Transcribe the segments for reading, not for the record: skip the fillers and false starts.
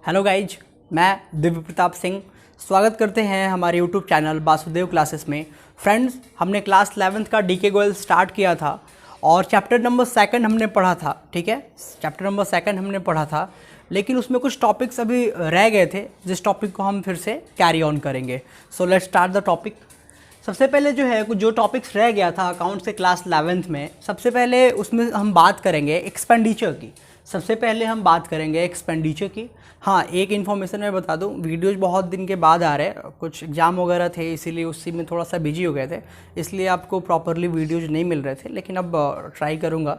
Hello guys, मैं दिव्य प्रताप सिंह स्वागत करते हैं हमारे यूट्यूब चैनल वासुदेव क्लासेस में। फ्रेंड्स, हमने क्लास 11th का डीके गोयल स्टार्ट किया था और चैप्टर नंबर 2 हमने पढ़ा था। ठीक है, चैप्टर नंबर 2 हमने पढ़ा था, लेकिन उसमें कुछ टॉपिक्स अभी रह गए थे जिस टॉपिक को हम फिर से कैरी ऑन करेंगे। So let's start the topic. सबसे पहले जो टॉपिक्स रह गया था अकाउंट से क्लास 11th में, सबसे पहले उसमें हम बात करेंगे एक्सपेंडिचर की। सबसे पहले हम बात करेंगे एक्सपेंडिचर की। हाँ, एक इन्फॉर्मेशन मैं बता दूं, वीडियोज़ बहुत दिन के बाद आ रहे हैं, कुछ एग्ज़ाम वगैरह थे इसीलिए उसी में थोड़ा सा बिजी हो गए थे, इसलिए आपको प्रॉपरली वीडियोज़ नहीं मिल रहे थे, लेकिन अब ट्राई करूँगा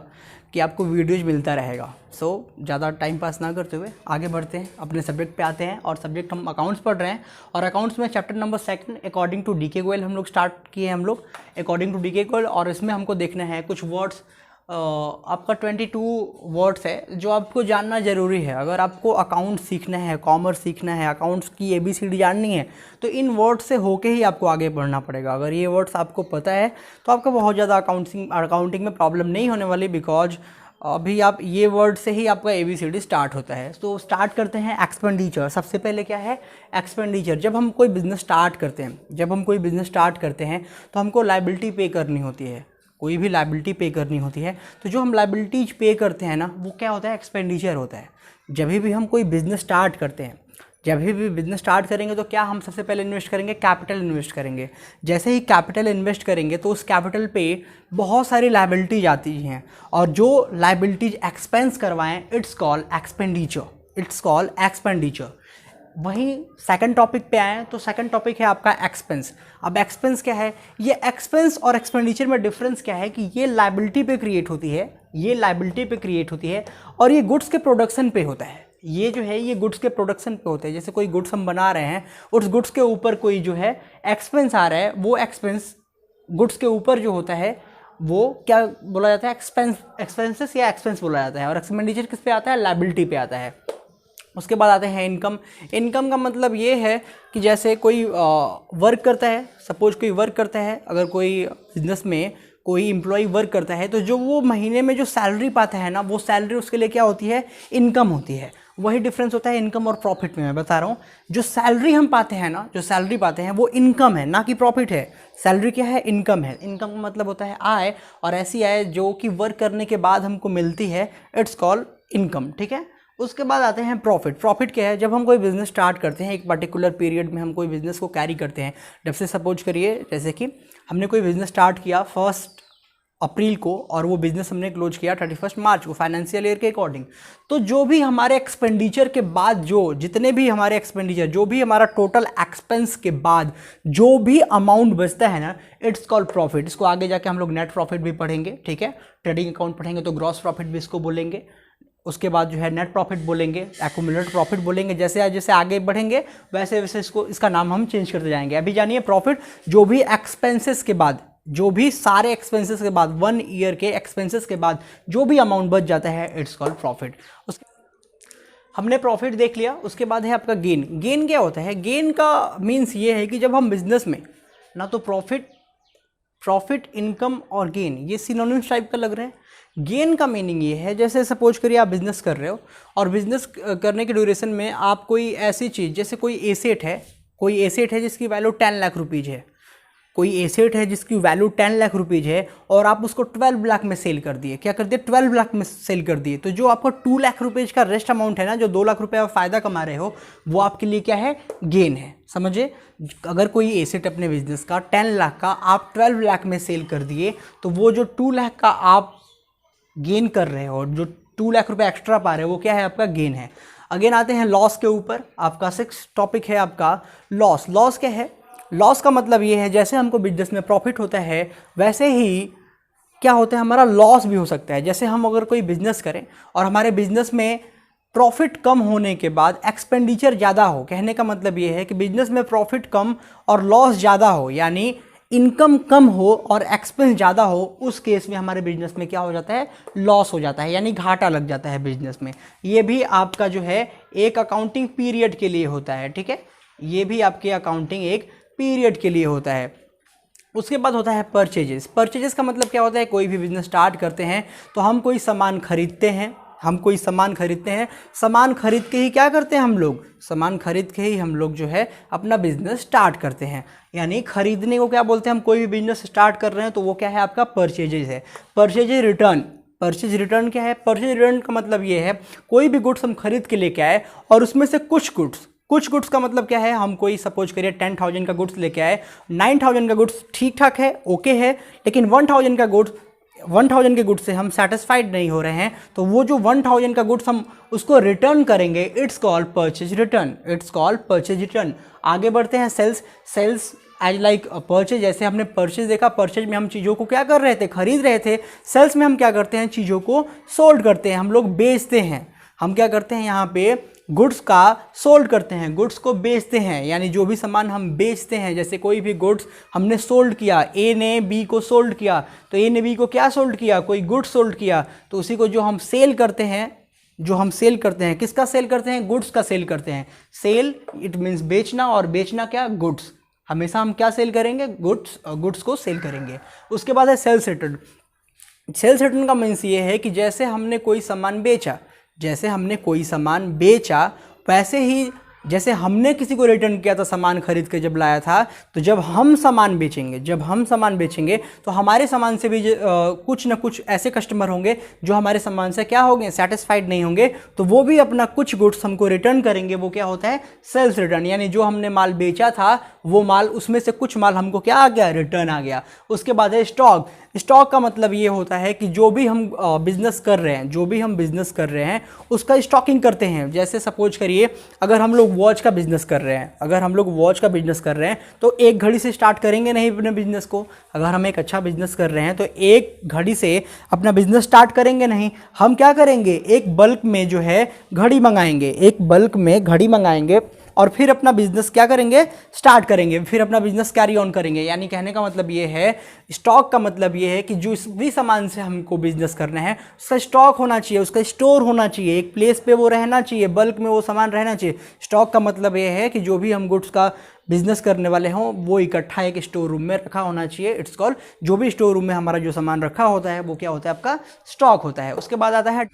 कि आपको वीडियोज़ मिलता रहेगा। सो ज़्यादा टाइम पास ना करते हुए आगे बढ़ते हैं, अपने सब्जेक्ट पे आते हैं। और सब्जेक्ट हम अकाउंट्स पढ़ रहे हैं और अकाउंट्स में chapter number 2 according to DK Goyal हम लोग स्टार्ट किए हैं अकॉर्डिंग टू डीके गोयल। और इसमें हमको देखना है कुछ वर्ड्स, आपका 22 वर्ड्स है जो आपको जानना ज़रूरी है। अगर आपको अकाउंट सीखना है, कॉमर्स सीखना है, अकाउंट्स की ABCD जाननी है, तो इन वर्ड्स से होके ही आपको आगे बढ़ना पड़ेगा। अगर ये वर्ड्स आपको पता है तो आपको बहुत ज़्यादा अकाउंटिंग में प्रॉब्लम नहीं होने वाली, बिकॉज अभी आप ये वर्ड से ही आपका ABCD स्टार्ट होता है। तो स्टार्ट करते हैं एक्सपेंडिचर। सबसे पहले क्या है एक्सपेंडिचर? जब हम कोई बिज़नेस स्टार्ट करते हैं तो हमको लायबिलिटी पे करनी होती है, कोई भी लायबिलिटी पे करनी होती है। तो जो हम लायबिलिटीज पे करते हैं ना, वो क्या होता है? एक्सपेंडिचर होता है। जब भी हम कोई बिज़नेस स्टार्ट करते हैं, जब भी बिज़नेस स्टार्ट करेंगे तो क्या हम सबसे पहले इन्वेस्ट करेंगे? कैपिटल इन्वेस्ट करेंगे। जैसे ही कैपिटल इन्वेस्ट करेंगे तो उस कैपिटल पे बहुत सारी लायबिलिटीज आती हैं, और जो लायबिलिटीज एक्सपेंस करवाएं इट्स कॉल्ड एक्सपेंडिचर। वहीं सेकंड टॉपिक पे आए तो सेकंड टॉपिक है आपका एक्सपेंस। अब एक्सपेंस क्या है? ये एक्सपेंस और एक्सपेंडिचर में डिफरेंस क्या है कि ये लायबिलिटी पे क्रिएट होती है, और ये गुड्स के प्रोडक्शन पे होता है। ये गुड्स के प्रोडक्शन पे होते हैं। जैसे कोई गुड्स हम बना रहे हैं, उस गुड्स के ऊपर कोई जो है एक्सपेंस आ रहा है, वो एक्सपेंस गुड्स के ऊपर जो होता है वो क्या बोला जाता है? एक्सपेंसेस या एक्सपेंस बोला जाता है। और एक्सपेंडिचर किस पे आता है? लायबिलिटी पे आता है। उसके बाद आते हैं इनकम। इनकम का मतलब ये है कि जैसे कोई वर्क करता है, सपोज कोई वर्क करता है, अगर कोई बिजनेस में कोई एम्प्लॉय वर्क करता है तो जो वो महीने में जो सैलरी पाता है ना, वो सैलरी उसके लिए क्या होती है? इनकम होती है। वही डिफरेंस होता है इनकम और प्रॉफिट में। मैं बता रहा हूँ, जो सैलरी हम पाते हैं ना, वो इनकम है, ना कि प्रॉफिट है। सैलरी क्या है? इनकम है। इनकम का मतलब होता है आय, और ऐसी आय जो कि वर्क करने के बाद हमको मिलती है, इट्स कॉल्ड इनकम। ठीक है। उसके बाद आते हैं प्रॉफिट। प्रॉफिट क्या है? जब हम कोई बिज़नेस स्टार्ट करते हैं, एक पर्टिकुलर पीरियड में हम कोई बिज़नेस को कैरी करते हैं। जब से सपोज करिए, जैसे कि हमने कोई बिज़नेस स्टार्ट किया 1 अप्रैल को और वो बिज़नेस हमने क्लोज किया 31 मार्च को, फाइनेंशियल ईयर के अकॉर्डिंग। तो जो भी हमारे एक्सपेंडिचर के बाद जितने भी हमारे एक्सपेंडिचर, जो भी हमारा टोटल एक्सपेंस के बाद जो भी अमाउंट बचता है ना, इट्स कॉल्ड प्रॉफिट। इसको आगे जाके हम लोग नेट प्रॉफिट भी पढ़ेंगे। ठीक है, ट्रेडिंग अकाउंट पढ़ेंगे तो ग्रॉस प्रॉफिट भी इसको बोलेंगे। उसके बाद जो है नेट प्रॉफिट बोलेंगे, एक्यूमुलेटेड प्रॉफिट बोलेंगे। जैसे जैसे आगे बढ़ेंगे वैसे वैसे इसका नाम हम चेंज करते जाएंगे। अभी जानिए प्रॉफिट, जो भी एक्सपेंसेस के बाद, जो भी सारे एक्सपेंसेस के बाद, 1 ईयर के एक्सपेंसेस के बाद जो भी अमाउंट बच जाता है, इट्स कॉल्ड प्रॉफिट। हमने प्रॉफिट देख लिया। उसके बाद है आपका गेन। गेन क्या होता है? गेन का मीन्स ये है कि जब हम बिजनेस में ना, तो प्रॉफिट, इनकम और गेन ये सिनोनिम्स टाइप का लग रहे हैं। गेन का मीनिंग ये है, जैसे सपोज करिए आप बिज़नेस कर रहे हो और बिज़नेस करने के ड्यूरेशन में आप कोई ऐसी चीज़, जैसे कोई एसेट है जिसकी वैल्यू 10 लाख रुपीज़ है, और आप उसको 12 लाख में सेल कर दिए। क्या कर दिए? 12 लाख में सेल कर दिए। तो जो आपको 2 लाख रुपीज़ का रेस्ट अमाउंट है ना, जो 2 लाख रुपये आप फ़ायदा कमा रहे हो, वो आपके लिए क्या है? गेन है। समझे? अगर कोई एसेट अपने बिजनेस का 10 लाख का आप 12 लाख में सेल कर दिए, तो वो जो 2 लाख का आप गेन कर रहे हो, जो 2 लाख रुपए एक्स्ट्रा पा रहे हो, वो क्या है? आपका गेन है। अगेन आते हैं लॉस के ऊपर। आपका 6 टॉपिक है आपका लॉस। लॉस क्या है? लॉस का मतलब ये है, जैसे हमको बिजनेस में प्रॉफिट होता है, वैसे ही क्या होता है? हमारा लॉस भी हो सकता है। जैसे हम अगर कोई बिजनेस करें और हमारे बिजनेस में प्रॉफिट कम होने के बाद एक्सपेंडिचर ज़्यादा हो, कहने का मतलब ये है कि बिजनेस में प्रॉफिट कम और लॉस ज़्यादा हो, यानी इनकम कम हो और एक्सपेंस ज़्यादा हो, उस केस में हमारे बिजनेस में क्या हो जाता है? लॉस हो जाता है, यानी घाटा लग जाता है बिजनेस में। ये भी आपका जो है एक अकाउंटिंग पीरियड के लिए होता है। ठीक है, ये भी आपके अकाउंटिंग एक पीरियड के लिए होता है। उसके बाद होता है परचेजेस। परचेजेस का मतलब क्या होता है? कोई भी बिजनेस स्टार्ट करते हैं तो हम कोई सामान खरीदते हैं, हम कोई सामान खरीदते हैं, सामान खरीद के ही क्या करते हैं हम लोग, सामान खरीद के ही हम लोग जो है अपना बिजनेस स्टार्ट करते हैं। यानी खरीदने को क्या बोलते हैं, हम कोई भी बिजनेस स्टार्ट कर रहे हैं तो वो क्या है आपका परचेजेज है। परचेज रिटर्न, परचेज रिटर्न क्या है, परचेज रिटर्न का मतलब ये है कोई भी गुड्स हम खरीद के लेके आए और उसमें से कुछ गुड्स का मतलब क्या है, हम कोई सपोज करिए 10,000 का गुड्स लेके आए, 9,000 का गुड्स ठीक ठाक है, ओके है, लेकिन 1,000 के गुड्स से हम सेटिस्फाइड नहीं हो रहे हैं, तो वो जो 1,000 का गुड्स हम उसको रिटर्न करेंगे, इट्स कॉल्ड परचेज रिटर्न। आगे बढ़ते हैं सेल्स एज लाइक परचेज। जैसे हमने परचेज देखा, परचेज में हम चीज़ों को क्या कर रहे थे, खरीद रहे थे। सेल्स में हम क्या करते हैं, चीज़ों को सोल्ड करते हैं, हम लोग बेचते हैं। हम क्या करते हैं यहाँ पे, गुड्स का सोल्ड करते हैं, गुड्स को बेचते हैं। यानी जो भी सामान हम बेचते हैं, जैसे कोई भी गुड्स हमने सोल्ड किया, ए ने बी को सोल्ड किया, तो ए ने बी को क्या सोल्ड किया, कोई गुड्स सोल्ड किया, तो उसी को जो हम सेल करते हैं, किसका सेल करते हैं, गुड्स का सेल करते हैं। सेल इट मीन्स बेचना, और बेचना क्या, गुड्स। हमेशा हम क्या सेल करेंगे, गुड्स को सेल करेंगे। उसके बाद है सेल्स रिटर्न। सेल्स रिटर्न का मीन्स ये है कि जैसे हमने कोई सामान बेचा, वैसे ही जैसे हमने किसी को रिटर्न किया था सामान खरीद के जब लाया था, तो जब हम सामान बेचेंगे तो हमारे सामान से भी कुछ ना कुछ ऐसे कस्टमर होंगे जो हमारे सामान से क्या होंगे, सेटिस्फाइड नहीं होंगे, तो वो भी अपना कुछ गुड्स हमको रिटर्न करेंगे। वो क्या होता है, सेल्स रिटर्न। यानी जो हमने माल बेचा था वो माल, उसमें से कुछ माल हमको क्या आ गया, रिटर्न आ गया। उसके बाद है स्टॉक का मतलब ये होता है कि जो भी हम बिजनेस कर रहे हैं उसका स्टॉकिंग करते हैं। जैसे सपोज करिए अगर हम लोग वॉच का बिजनेस कर रहे हैं तो एक घड़ी से स्टार्ट करेंगे नहीं अपने बिजनेस को। अगर हम एक अच्छा बिजनेस कर रहे हैं तो एक घड़ी से अपना बिजनेस स्टार्ट करेंगे नहीं, हम क्या करेंगे, एक बल्क में जो है घड़ी मंगाएंगे और फिर अपना बिजनेस क्या करेंगे, स्टार्ट करेंगे, फिर अपना बिजनेस कैरी ऑन करेंगे। यानी कहने का मतलब ये है, स्टॉक का मतलब ये है कि जो भी सामान से हमको बिजनेस करना है उसका स्टॉक होना चाहिए, उसका स्टोर होना चाहिए, एक प्लेस पे वो रहना चाहिए, बल्क में वो सामान रहना चाहिए। स्टॉक का मतलब ये है कि जो भी हम गुड्स का बिजनेस करने वाले हों वो इकट्ठा एक स्टोर रूम में रखा होना चाहिए। इट्स कॉल्ड, जो भी स्टोर रूम में हमारा जो सामान रखा होता है वो क्या होता है, आपका स्टॉक होता है। उसके बाद आता है,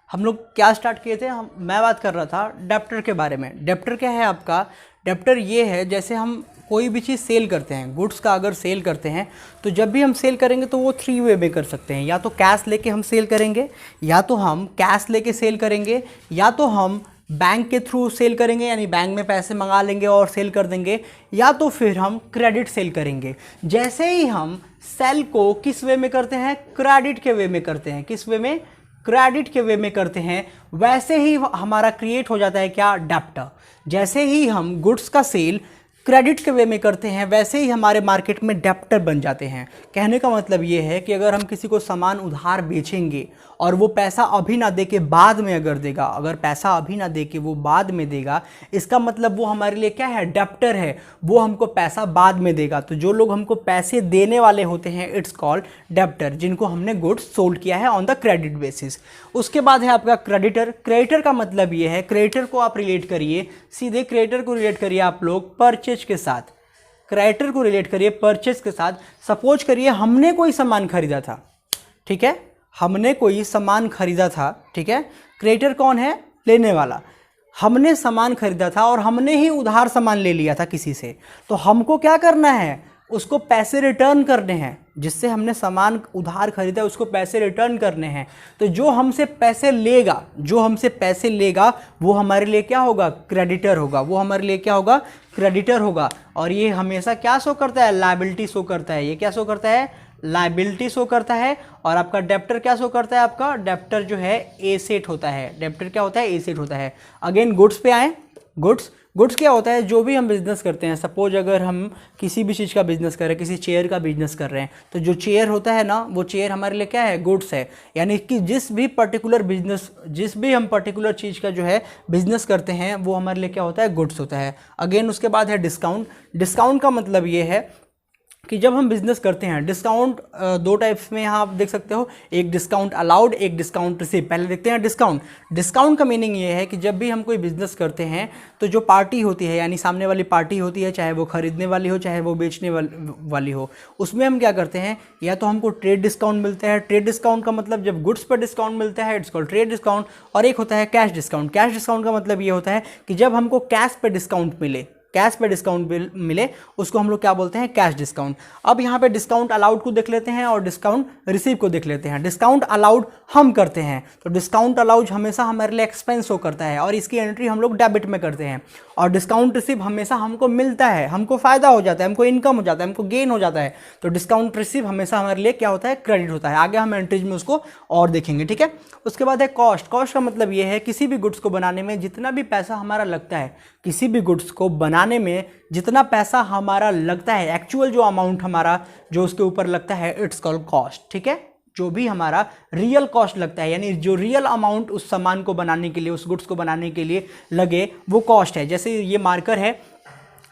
हम लोग क्या स्टार्ट किए थे, मैं बात कर रहा था डेप्टर के बारे में। डेप्टर क्या है आपका, डेप्टर ये है जैसे हम कोई भी चीज़ सेल करते हैं, गुड्स का अगर सेल करते हैं तो जब भी हम सेल करेंगे तो वो 3 वे में कर सकते हैं। या तो कैश लेके हम सेल करेंगे, या तो हम कैश लेके सेल करेंगे, या तो हम बैंक के थ्रू सेल करेंगे, यानी बैंक में पैसे मंगा लेंगे और सेल कर देंगे, या तो फिर हम क्रेडिट सेल करेंगे। जैसे ही हम सेल को किस वे में करते हैं, क्रेडिट के वे में करते हैं। किस वे में, क्रेडिट के वे में करते हैं। वैसे ही हमारा क्रिएट हो जाता है क्या, डेप्टर। जैसे ही हम गुड्स का सेल क्रेडिट के वे में करते हैं वैसे ही हमारे मार्केट में डेप्टर बन जाते हैं। कहने का मतलब ये है कि अगर हम किसी को सामान उधार बेचेंगे और वो पैसा अभी ना दे के बाद में अगर देगा, अगर पैसा अभी ना दे के वो बाद में देगा, इसका मतलब वो हमारे लिए क्या है, डेप्टर है, वो हमको पैसा बाद में देगा। तो जो लोग हमको पैसे देने वाले होते हैं इट्स कॉल्ड डेप्टर, जिनको हमने गुड्स सोल्ड किया है ऑन द क्रेडिट बेसिस। उसके बाद है आपका क्रेडिटर। क्रेडिटर का मतलब ये है, क्रेडिटर को आप रिलेट करिए, सीधे क्रेडिटर को रिलेट करिए आप लोग परचेज के साथ। क्रेडिटर को रिलेट करिए परचेज के साथ। सपोज करिए हमने कोई सामान खरीदा था, ठीक है, हमने कोई सामान खरीदा था, ठीक है। क्रेडिटर कौन है, लेने वाला। हमने सामान खरीदा था और हमने ही उधार सामान ले लिया था किसी से, तो हमको क्या करना है, उसको पैसे रिटर्न करने हैं। जिससे हमने सामान उधार खरीदा उसको पैसे रिटर्न करने हैं। तो जो हमसे पैसे लेगा वो हमारे लिए क्या होगा, क्रेडिटर होगा। वो हमारे लिए क्या होगा, क्रेडिटर होगा। और ये हमेशा क्या शो करता है, लायबिलिटी शो करता है। ये क्या शो करता है, लायबिलिटी शो करता है। और आपका डेप्टर क्या शो करता है, आपका डेप्टर जो है एसेट होता है। डेप्टर क्या होता है, एसेट होता है। अगेन गुड्स पे आए, गुड्स क्या होता है, जो भी हम बिजनेस करते हैं। सपोज अगर हम किसी भी चीज़ का बिजनेस कर रहे हैं, किसी चेयर का बिजनेस कर रहे हैं, तो जो चेयर होता है ना, वो चेयर हमारे लिए क्या है, गुड्स है। यानी कि जिस भी हम पर्टिकुलर चीज़ का जो है बिजनेस करते हैं वो हमारे लिए क्या होता है, गुड्स होता है। अगेन उसके बाद है डिस्काउंट। डिस्काउंट का मतलब ये है कि जब हम बिजनेस करते हैं डिस्काउंट दो टाइप्स में यहाँ आप देख सकते हो, एक डिस्काउंट अलाउड, एक डिस्काउंट रिसीव। पहले देखते हैं डिस्काउंट। डिस्काउंट का मीनिंग ये है कि जब भी हम कोई बिजनेस करते हैं तो जो पार्टी होती है, यानी सामने वाली पार्टी होती है, चाहे वो खरीदने वाली हो चाहे वो बेचने वाली हो, उसमें हम क्या करते हैं, या तो हमको ट्रेड डिस्काउंट मिलता है। ट्रेड डिस्काउंट का मतलब जब गुड्स पर डिस्काउंट मिलता है, इट्स कॉल्ड ट्रेड डिस्काउंट। और एक होता है कैश डिस्काउंट। कैश डिस्काउंट का मतलब ये होता है कि जब हमको कैश पे डिस्काउंट मिले, कैश पे डिस्काउंट मिले, उसको हम लोग क्या बोलते हैं, कैश डिस्काउंट। अब यहाँ पे डिस्काउंट अलाउड को देख लेते हैं और डिस्काउंट रिसीव को देख लेते हैं। डिस्काउंट अलाउड हम करते हैं, तो डिस्काउंट अलाउड हमेशा हमारे लिए एक्सपेंस शो करता है और इसकी एंट्री हम लोग डेबिट में करते हैं। और डिस्काउंट रिसीव हमेशा हमको मिलता है, हमको फायदा हो जाता है, हमको इनकम हो जाता है, हमको गेन हो जाता है। तो डिस्काउंट रिसीव हमेशा हमारे लिए क्या होता है, क्रेडिट होता है। आगे हम एंट्रीज में उसको और देखेंगे, ठीक है। उसके बाद है कॉस्ट। कॉस्ट का मतलब ये है किसी भी गुड्स को बनाने में जितना भी पैसा हमारा लगता है, किसी भी गुड्स को बनाने में जितना पैसा हमारा लगता है, एक्चुअल जो अमाउंट हमारा जो उसके ऊपर लगता है, इट्स कॉल्ड कॉस्ट, ठीक है। जो भी हमारा रियल कॉस्ट लगता है, यानी जो रियल अमाउंट उस सामान को बनाने के लिए, उस गुड्स को बनाने के लिए लगे, वो कॉस्ट है। जैसे ये मार्कर है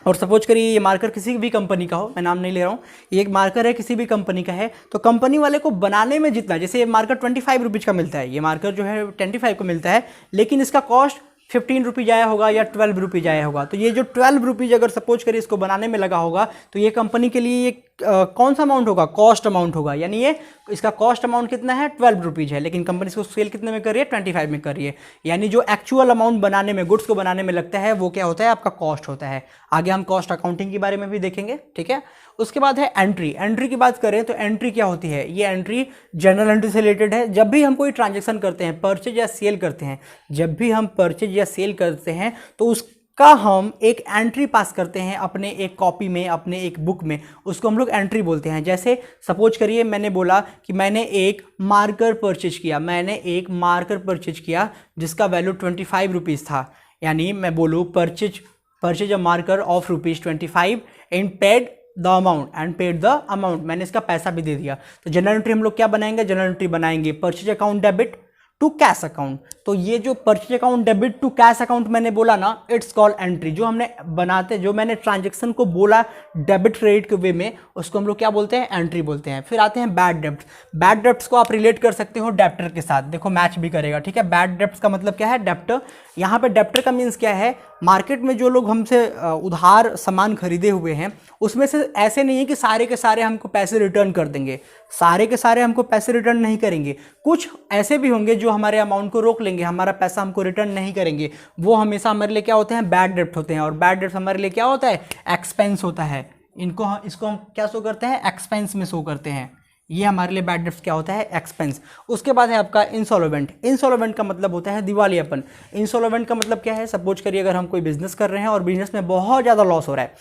और सपोज करिए ये मार्कर किसी भी कंपनी का हो, मैं नाम नहीं ले रहा हूँ, ये एक मार्कर है किसी भी कंपनी का है, तो कंपनी वाले को बनाने में जितना, जैसे ये मार्कर 25 रुपीज़ का मिलता है, ये मार्कर जो है 25 को मिलता है, लेकिन इसका कॉस्ट 15 रुपीज़ आया होगा या 12 रुपीज़ आया होगा। तो ये जो 12 रुपीज़ अगर सपोज करिए इसको बनाने में लगा होगा, तो ये कंपनी के लिए ये कौन सा अमाउंट होगा, कॉस्ट अमाउंट होगा। यानी ये इसका कॉस्ट अमाउंट कितना है, 12 रुपीज़ है, लेकिन कंपनी इसको सेल कितने में कर रही है, 25 में कर रही है। यानी जो एक्चुअल अमाउंट बनाने में, गुड्स को बनाने में लगता है, वो क्या होता है, आपका कॉस्ट होता है। आगे हम कॉस्ट अकाउंटिंग के बारे में भी देखेंगे, ठीक है। उसके बाद है एंट्री। एंट्री की बात करें तो एंट्री क्या होती है, ये एंट्री जनरल एंट्री से रिलेटेड है। जब भी हम कोई ट्रांजेक्शन करते हैं, परचेज या सेल करते हैं, जब भी हम परचेज या सेल करते हैं तो उसका हम एक एंट्री पास करते हैं अपने एक कॉपी में, अपने एक बुक में, उसको हम लोग एंट्री बोलते हैं। जैसे सपोज करिए मैंने बोला कि मैंने एक मार्कर परचेज किया, मैंने एक मार्कर परचेज किया जिसका वैल्यू 25 रुपीज़ था। यानी मैं बोलूँ purchase a marker of ₹25 and paid the amount, मैंने इसका पैसा भी दे दिया। तो जनरल एंट्री हम लोग क्या बनाएंगे, जनरल एंट्री बनाएंगे purchase account debit to cash account. तो ये जो purchase account debit to cash account मैंने बोला ना, इट्स कॉल्ड एंट्री। जो हमने बनाते, जो मैंने ट्रांजेक्शन को बोला डेबिट क्रेडिट के वे में, उसको हम लोग क्या बोलते हैं, एंट्री बोलते हैं। फिर आते हैं बैड डेब्ट्स। बैड डेब्ट्स को आप रिलेट कर सकते हो डेप्टर के साथ, देखो मैच भी करेगा, ठीक है। बैड डेब्ट्स का मतलब क्या है, डेप्टर। यहाँ पे डेप्टर का मीन्स क्या है, मार्केट में जो लोग हमसे उधार सामान खरीदे हुए हैं, उसमें से ऐसे नहीं है कि सारे के सारे हमको पैसे रिटर्न कर देंगे, सारे के सारे हमको पैसे रिटर्न नहीं करेंगे। कुछ ऐसे भी होंगे जो हमारे अमाउंट को रोक लेंगे, हमारा पैसा हमको रिटर्न नहीं करेंगे। वो हमेशा हमारे लिए क्या होते हैं, बैड डेब्ट होते हैं। और बैड डेब्ट हमारे लिए क्या होता है, एक्सपेंस होता है। इसको हम क्या शो करते हैं, एक्सपेंस में शो करते हैं। ये हमारे लिए बैड डेब्ट्स क्या होता है, एक्सपेंस। उसके बाद है आपका इंसॉल्वेंट। इंसॉल्वेंट का मतलब होता है दिवालियापन। इंसॉल्वेंट का मतलब क्या है, सपोज करिए अगर हम कोई बिजनेस कर रहे हैं और बिजनेस में बहुत ज़्यादा लॉस हो रहा है,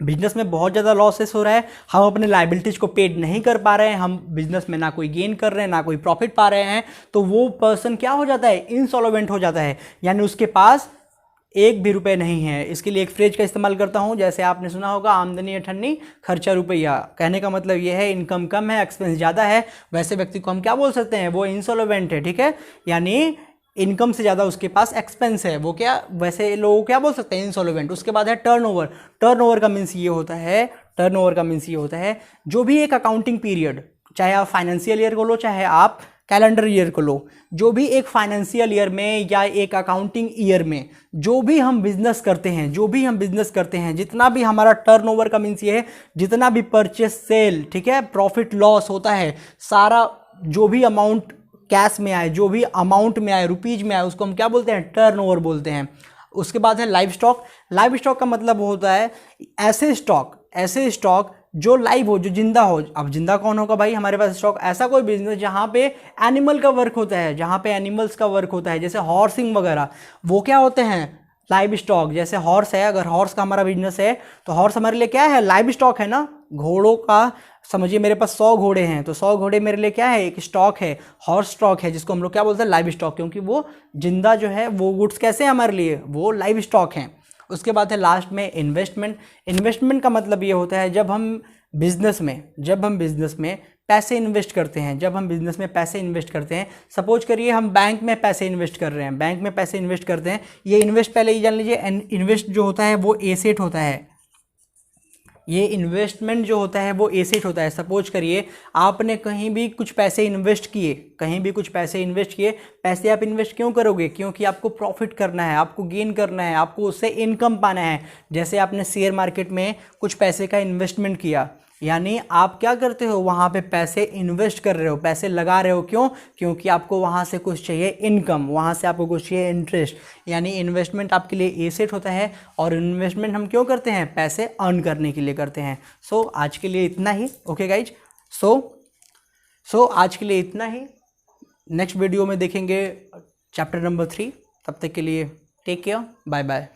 बिजनेस में बहुत ज़्यादा लॉसेस हो रहा है, हम अपने लाइबिलिटीज को पेड नहीं कर पा रहे हैं, हम बिजनेस में ना कोई गेन कर रहे हैं ना कोई प्रॉफिट पा रहे हैं, तो वो पर्सन क्या हो जाता है, इंसॉल्वेंट हो जाता है। यानी उसके पास एक भी रुपए नहीं है। इसके लिए एक फ्रेज का इस्तेमाल करता हूं, जैसे आपने सुना होगा, आमदनी अठन्नी खर्चा रुपया। कहने का मतलब ये है इनकम कम है, एक्सपेंस ज़्यादा है, वैसे व्यक्ति को हम क्या बोल सकते हैं, वो इंसॉल्वेंट है, ठीक है। यानी इनकम से ज़्यादा उसके पास एक्सपेंस है, वो क्या, वैसे लोग क्या बोल सकते हैं, इंसॉल्वेंट। उसके बाद है टर्नओवर। टर्नओवर का मीन्स ये होता है जो भी एक अकाउंटिंग पीरियड, चाहे आप फाइनेंशियल ईयर को लो चाहे आप कैलेंडर ईयर को लो, जो भी एक फाइनेंशियल ईयर में या एक अकाउंटिंग ईयर में जो भी हम बिजनेस करते हैं, जितना भी हमारा टर्नओवर का मीन्स ये है, जितना भी परचेस सेल, ठीक है, प्रॉफिट लॉस होता है, सारा जो भी अमाउंट कैश में आए, जो भी अमाउंट में आए, रुपीज में आए, उसको हम क्या बोलते हैं, टर्नओवर बोलते हैं। उसके बाद है लाइव स्टॉक। लाइव स्टॉक का मतलब होता है ऐसे स्टॉक जो लाइव हो, जो जिंदा हो। अब जिंदा कौन होगा भाई, हमारे पास स्टॉक, ऐसा कोई बिजनेस जहाँ पे एनिमल का वर्क होता है, जहाँ पे एनिमल्स का वर्क होता है, जैसे हॉर्सिंग वगैरह, वो क्या होते हैं, लाइव स्टॉक। जैसे हॉर्स है, अगर हॉर्स का हमारा बिजनेस है तो हॉर्स हमारे लिए क्या है, लाइव स्टॉक है ना। घोड़ों का समझिए, मेरे पास 100 घोड़े हैं तो 100 घोड़े मेरे लिए क्या है, एक स्टॉक है, हॉर्स स्टॉक है, जिसको हम लोग क्या बोलते हैं, लाइव स्टॉक, क्योंकि वो जिंदा जो है, वो गुड्स कैसे हैं हमारे लिए, वो लाइव स्टॉक हैं। उसके बाद है लास्ट में इन्वेस्टमेंट। इन्वेस्टमेंट का मतलब ये होता है जब हम बिजनेस में पैसे इन्वेस्ट करते हैं, सपोज करिए हम बैंक में पैसे इन्वेस्ट कर रहे हैं, ये इन्वेस्ट पहले ही जान लीजिए, इन्वेस्ट जो होता है वो एसेट होता है, ये इन्वेस्टमेंट जो होता है वो एसेट होता है। सपोज करिए आपने कहीं भी कुछ पैसे इन्वेस्ट किए, कहीं भी कुछ पैसे इन्वेस्ट किए, पैसे आप इन्वेस्ट क्यों करोगे? क्योंकि आपको प्रॉफिट करना है, आपको गेन करना है, आपको उससे इनकम पाना है। जैसे आपने शेयर मार्केट में कुछ पैसे का इन्वेस्टमेंट किया, यानी आप क्या करते हो, वहाँ पे पैसे इन्वेस्ट कर रहे हो, पैसे लगा रहे हो। क्यों? क्योंकि आपको वहाँ से कुछ चाहिए इनकम, वहाँ से आपको कुछ चाहिए इंटरेस्ट। यानी इन्वेस्टमेंट आपके लिए एसेट होता है, और इन्वेस्टमेंट हम क्यों करते हैं? पैसे अर्न करने के लिए करते हैं। सो आज के लिए इतना ही। ओके गाइज, सो आज के लिए इतना ही। नेक्स्ट वीडियो में देखेंगे चैप्टर नंबर 3। तब तक के लिए टेक केयर, बाय बाय।